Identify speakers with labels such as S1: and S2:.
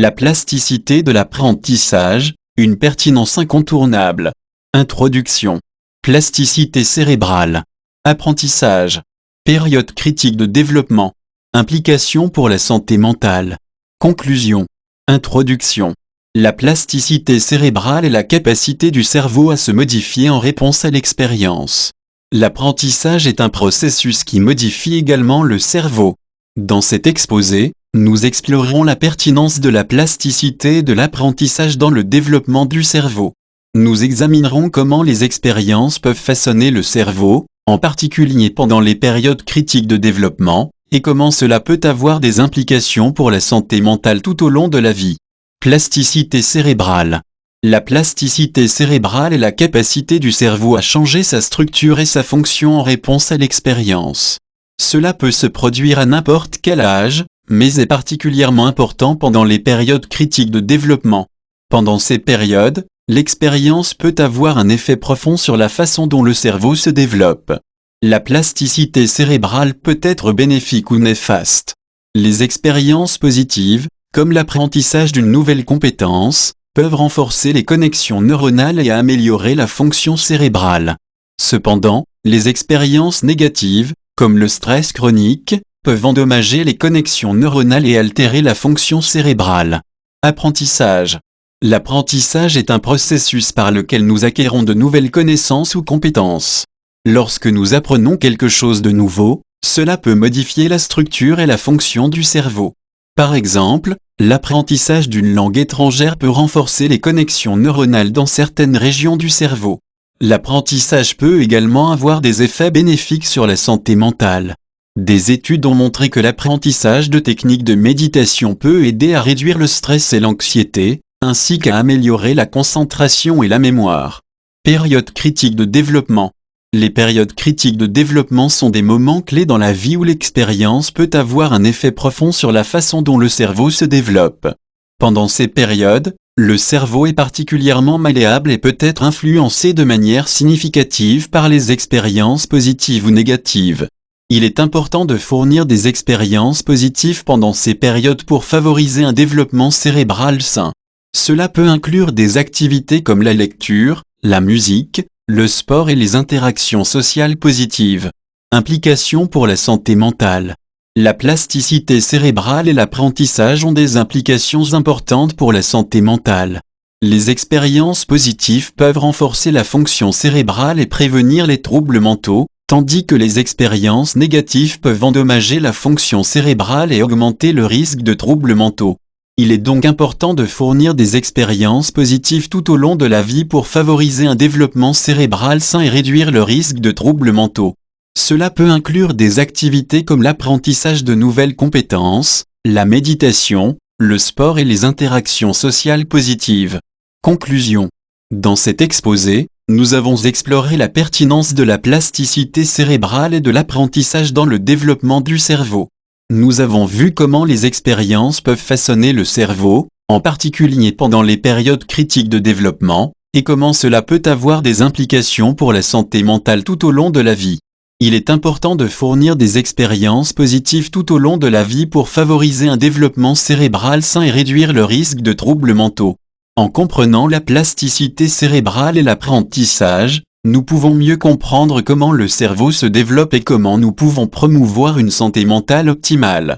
S1: La plasticité de l'apprentissage, une pertinence incontournable. Introduction. Plasticité cérébrale. Apprentissage. Période critique de développement. Implications pour la santé mentale. Conclusion. Introduction. La plasticité cérébrale est la capacité du cerveau à se modifier en réponse à l'expérience. L'apprentissage est un processus qui modifie également le cerveau. Dans cet exposé, nous explorerons la pertinence de la plasticité de l'apprentissage dans le développement du cerveau. Nous examinerons comment les expériences peuvent façonner le cerveau, en particulier pendant les périodes critiques de développement, et comment cela peut avoir des implications pour la santé mentale tout au long de la vie. Plasticité cérébrale. La plasticité cérébrale est la capacité du cerveau à changer sa structure et sa fonction en réponse à l'expérience. Cela peut se produire à n'importe quel âge, mais est particulièrement important pendant les périodes critiques de développement. Pendant ces périodes, l'expérience peut avoir un effet profond sur la façon dont le cerveau se développe. La plasticité cérébrale peut être bénéfique ou néfaste. Les expériences positives, comme l'apprentissage d'une nouvelle compétence, peuvent renforcer les connexions neuronales et améliorer la fonction cérébrale. Cependant, les expériences négatives, comme le stress chronique, peuvent endommager les connexions neuronales et altérer la fonction cérébrale. Apprentissage. L'apprentissage est un processus par lequel nous acquérons de nouvelles connaissances ou compétences. Lorsque nous apprenons quelque chose de nouveau, cela peut modifier la structure et la fonction du cerveau. Par exemple, l'apprentissage d'une langue étrangère peut renforcer les connexions neuronales dans certaines régions du cerveau. L'apprentissage peut également avoir des effets bénéfiques sur la santé mentale. Des études ont montré que l'apprentissage de techniques de méditation peut aider à réduire le stress et l'anxiété, ainsi qu'à améliorer la concentration et la mémoire. Période critique de développement. Les périodes critiques de développement sont des moments clés dans la vie où l'expérience peut avoir un effet profond sur la façon dont le cerveau se développe. Pendant ces périodes, le cerveau est particulièrement malléable et peut être influencé de manière significative par les expériences positives ou négatives. Il est important de fournir des expériences positives pendant ces périodes pour favoriser un développement cérébral sain. Cela peut inclure des activités comme la lecture, la musique, le sport et les interactions sociales positives. Implications pour la santé mentale. La plasticité cérébrale et l'apprentissage ont des implications importantes pour la santé mentale. Les expériences positives peuvent renforcer la fonction cérébrale et prévenir les troubles mentaux, tandis que les expériences négatives peuvent endommager la fonction cérébrale et augmenter le risque de troubles mentaux. Il est donc important de fournir des expériences positives tout au long de la vie pour favoriser un développement cérébral sain et réduire le risque de troubles mentaux. Cela peut inclure des activités comme l'apprentissage de nouvelles compétences, la méditation, le sport et les interactions sociales positives. Conclusion. Dans cet exposé, nous avons exploré la pertinence de la plasticité cérébrale et de l'apprentissage dans le développement du cerveau. Nous avons vu comment les expériences peuvent façonner le cerveau, en particulier pendant les périodes critiques de développement, et comment cela peut avoir des implications pour la santé mentale tout au long de la vie. Il est important de fournir des expériences positives tout au long de la vie pour favoriser un développement cérébral sain et réduire le risque de troubles mentaux. En comprenant la plasticité cérébrale et l'apprentissage, nous pouvons mieux comprendre comment le cerveau se développe et comment nous pouvons promouvoir une santé mentale optimale.